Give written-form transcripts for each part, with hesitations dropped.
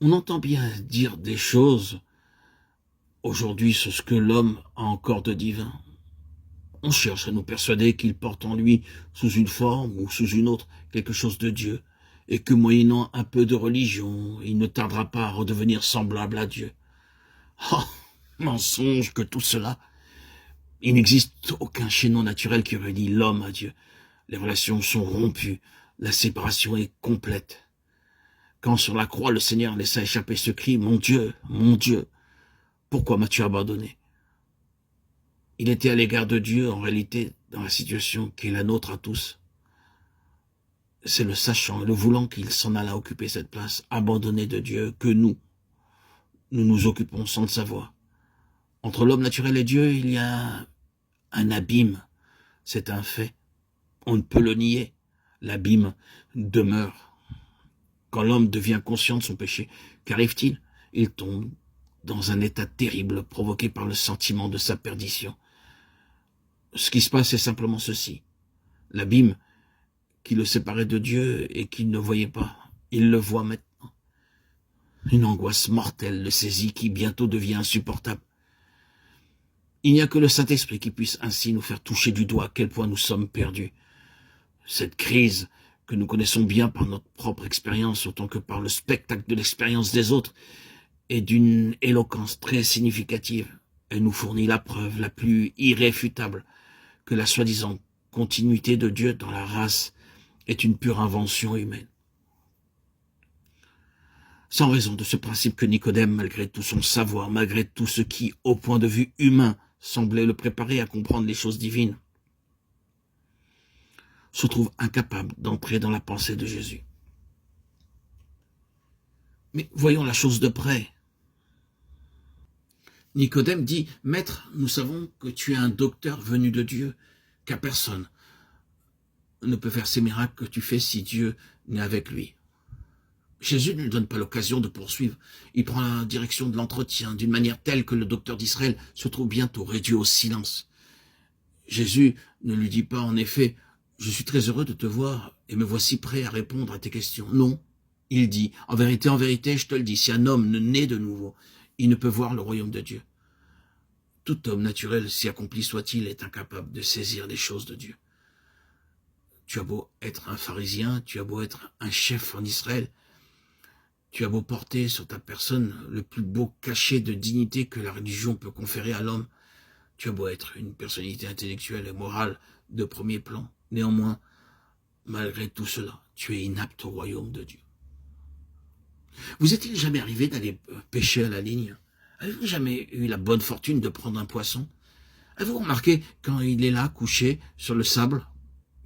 On entend bien dire des choses aujourd'hui sur ce que l'homme a encore de divin. On cherche à nous persuader qu'il porte en lui, sous une forme ou sous une autre, quelque chose de Dieu, et que moyennant un peu de religion, il ne tardera pas à redevenir semblable à Dieu. Oh, mensonge que tout cela! Il n'existe aucun chaînon naturel qui relie l'homme à Dieu. Les relations sont rompues, la séparation est complète. Quand sur la croix le Seigneur laissa échapper ce cri, mon Dieu, pourquoi m'as-tu abandonné? Il était à l'égard de Dieu, en réalité, dans la situation qui est la nôtre à tous. C'est le sachant et le voulant qu'il s'en alla occuper cette place, abandonnée de Dieu, que nous nous occupons sans le savoir. Entre l'homme naturel et Dieu, il y a un abîme. C'est un fait. On ne peut le nier. L'abîme demeure. Quand l'homme devient conscient de son péché, qu'arrive-t-il? Il tombe dans un état terrible provoqué par le sentiment de sa perdition. Ce qui se passe, c'est simplement ceci. L'abîme qui le séparait de Dieu et qu'il ne voyait pas, il le voit maintenant. Une angoisse mortelle le saisit qui bientôt devient insupportable. Il n'y a que le Saint-Esprit qui puisse ainsi nous faire toucher du doigt à quel point nous sommes perdus. Cette crise que nous connaissons bien par notre propre expérience autant que par le spectacle de l'expérience des autres est d'une éloquence très significative. Elle nous fournit la preuve la plus irréfutable que la soi-disant continuité de Dieu dans la race est une pure invention humaine. Sans raison de ce principe que Nicodème, malgré tout son savoir, malgré tout ce qui, au point de vue humain, semblait le préparer à comprendre les choses divines, se trouve incapable d'entrer dans la pensée de Jésus. Mais voyons la chose de près. Nicodème dit, « Maître, nous savons que tu es un docteur venu de Dieu, car personne ne peut faire ces miracles que tu fais si Dieu n'est avec lui. » Jésus ne lui donne pas l'occasion de poursuivre. Il prend la direction de l'entretien d'une manière telle que le docteur d'Israël se trouve bientôt réduit au silence. Jésus ne lui dit pas en effet « Je suis très heureux de te voir et me voici prêt à répondre à tes questions. » Non, il dit « En vérité, je te le dis, si un homme ne naît de nouveau, il ne peut voir le royaume de Dieu. » Tout homme naturel, si accompli soit-il, est incapable de saisir les choses de Dieu. Tu as beau être un pharisien, tu as beau être un chef en Israël, tu as beau porter sur ta personne le plus beau cachet de dignité que la religion peut conférer à l'homme, tu as beau être une personnalité intellectuelle et morale de premier plan, néanmoins, malgré tout cela, tu es inapte au royaume de Dieu. Vous est-il jamais arrivé d'aller pêcher à la ligne? Avez-vous jamais eu la bonne fortune de prendre un poisson? Avez-vous remarqué quand il est là, couché sur le sable,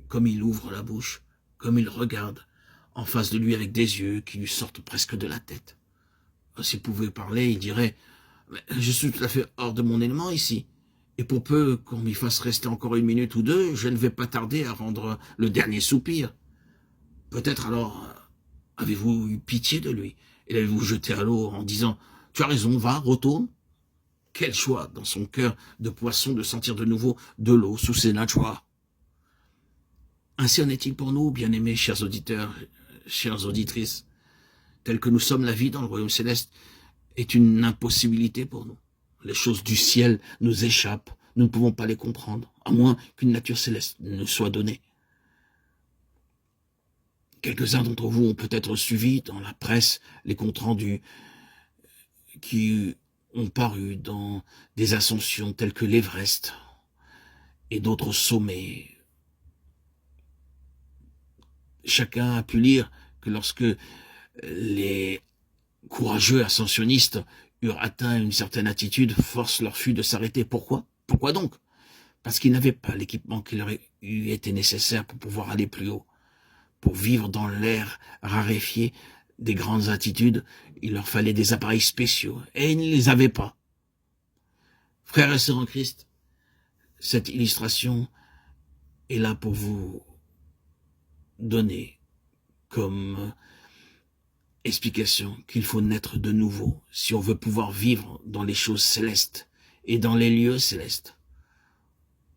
comme il ouvre la bouche, comme il regarde en face de lui avec des yeux qui lui sortent presque de la tête? S'il pouvait parler, il dirait « Je suis tout à fait hors de mon élément ici, et pour peu qu'on m'y fasse rester encore une minute ou deux, je ne vais pas tarder à rendre le dernier soupir. » Peut-être alors avez-vous eu pitié de lui et l'avez-vous jeté à l'eau en disant « Tu as raison, va, retourne ?» Quel choix dans son cœur de poisson de sentir de nouveau de l'eau sous ses nageoires. Ainsi en est-il pour nous, bien-aimés, chers auditeurs, chères auditrices. Tel que nous sommes, la vie dans le royaume céleste est une impossibilité pour nous. Les choses du ciel nous échappent, nous ne pouvons pas les comprendre, à moins qu'une nature céleste nous soit donnée. Quelques-uns d'entre vous ont peut-être suivi dans la presse les comptes rendus qui ont paru dans des ascensions telles que l'Everest et d'autres sommets. Chacun a pu lire que lorsque les courageux ascensionnistes eurent atteint une certaine altitude, force leur fut de s'arrêter. Pourquoi? Pourquoi donc? Parce qu'ils n'avaient pas l'équipement qui leur eût été nécessaire pour pouvoir aller plus haut. Pour vivre dans l'air raréfié des grandes altitudes, il leur fallait des appareils spéciaux, et ils ne les avaient pas. Frères et sœurs en Christ, cette illustration est là pour vous donner comme explication qu'il faut naître de nouveau si on veut pouvoir vivre dans les choses célestes et dans les lieux célestes,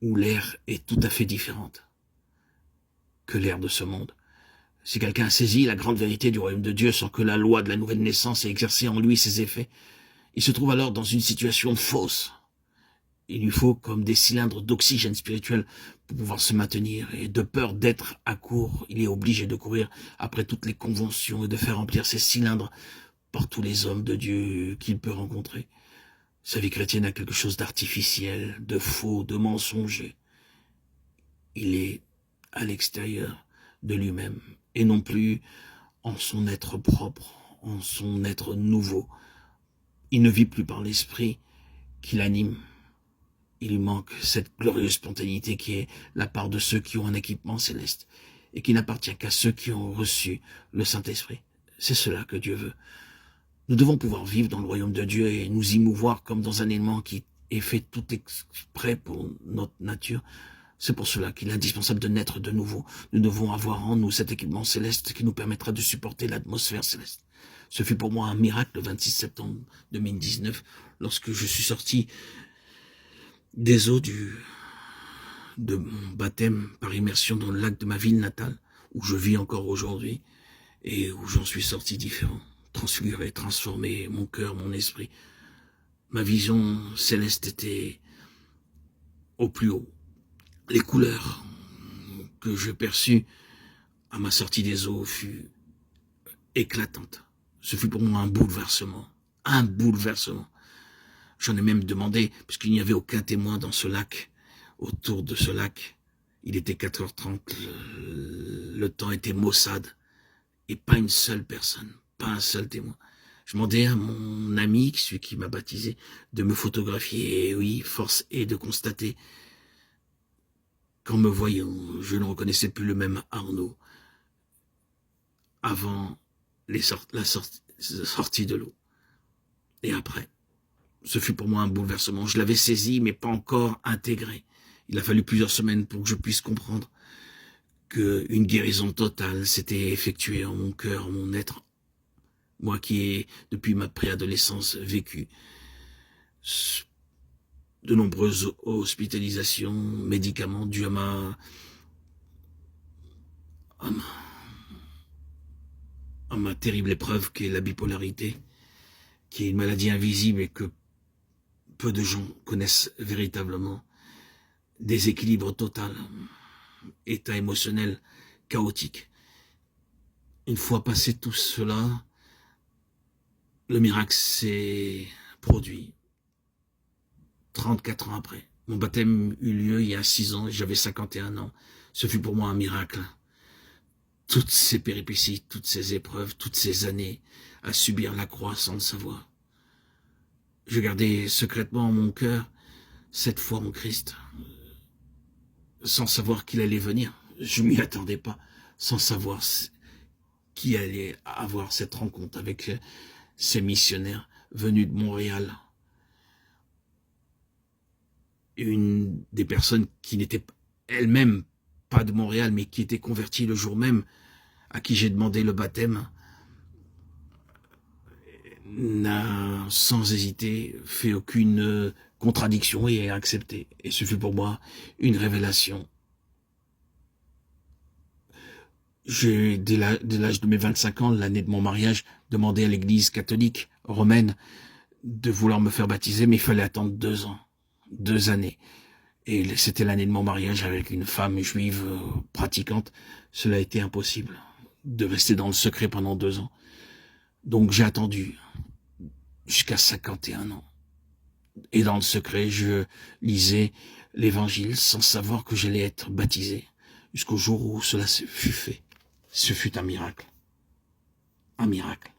où l'air est tout à fait différente que l'air de ce monde. Si quelqu'un a saisi la grande vérité du royaume de Dieu sans que la loi de la nouvelle naissance ait exercé en lui ses effets, il se trouve alors dans une situation fausse. Il lui faut comme des cylindres d'oxygène spirituel pour pouvoir se maintenir, et de peur d'être à court, il est obligé de courir après toutes les conventions et de faire remplir ces cylindres par tous les hommes de Dieu qu'il peut rencontrer. Sa vie chrétienne a quelque chose d'artificiel, de faux, de mensonger. Il est à l'extérieur de lui-même, et non plus en son être propre, en son être nouveau. Il ne vit plus par l'esprit qui l'anime. Il lui manque cette glorieuse spontanéité qui est la part de ceux qui ont un équipement céleste et qui n'appartient qu'à ceux qui ont reçu le Saint-Esprit. C'est cela que Dieu veut. Nous devons pouvoir vivre dans le royaume de Dieu et nous y mouvoir comme dans un élément qui est fait tout exprès pour notre nature. C'est pour cela qu'il est indispensable de naître de nouveau. Nous devons avoir en nous cet équipement céleste qui nous permettra de supporter l'atmosphère céleste. Ce fut pour moi un miracle le 26 septembre 2019 lorsque je suis sorti des eaux de mon baptême par immersion dans le lac de ma ville natale, où je vis encore aujourd'hui, et où j'en suis sorti différent, transfiguré, transformé, mon cœur, mon esprit. Ma vision céleste était au plus haut. Les couleurs que je perçus à ma sortie des eaux furent éclatantes. Ce fut pour moi un bouleversement. Un bouleversement. J'en ai même demandé, puisqu'il n'y avait aucun témoin dans ce lac, autour de ce lac. Il était 4h30, le temps était maussade, et pas une seule personne, pas un seul témoin. Je demandais à mon ami, celui qui m'a baptisé, de me photographier, et oui, force est de constater qu'en me voyant, je ne reconnaissais plus le même Arnaud avant la sortie de l'eau. Et après, ce fut pour moi un bouleversement. Je l'avais saisi, mais pas encore intégré. Il a fallu plusieurs semaines pour que je puisse comprendre qu'une guérison totale s'était effectuée en mon cœur, en mon être. Moi qui ai, depuis ma préadolescence, vécu de nombreuses hospitalisations, médicaments, dû à ma terrible épreuve qu'est la bipolarité, qui est une maladie invisible et que peu de gens connaissent véritablement. Déséquilibre total, état émotionnel chaotique. Une fois passé tout cela, le miracle s'est produit 34 ans après. Mon baptême eut lieu il y a 6 ans et j'avais 51 ans. Ce fut pour moi un miracle. Toutes ces péripéties, toutes ces épreuves, toutes ces années à subir la croix sans le savoir. Je gardais secrètement en mon cœur cette foi en Christ, sans savoir qu'il allait venir. Je m'y attendais pas, sans savoir qui allait avoir cette rencontre avec ces missionnaires venus de Montréal. Une des personnes qui n'était elle-même pas de Montréal, mais qui était convertie le jour même, à qui j'ai demandé le baptême, n'a sans hésiter fait aucune contradiction et a accepté. Et ce fut pour moi une révélation. J'ai, dès l'âge de mes 25 ans, l'année de mon mariage, demandé à l'église catholique romaine de vouloir me faire baptiser, mais il fallait attendre 2 ans, 2 années. Et c'était l'année de mon mariage avec une femme juive pratiquante. Cela a été impossible de rester dans le secret pendant 2 ans. Donc j'ai attendu jusqu'à 51 ans. Et dans le secret, je lisais l'évangile sans savoir que j'allais être baptisé, jusqu'au jour où cela fut fait. Ce fut un miracle. Un miracle.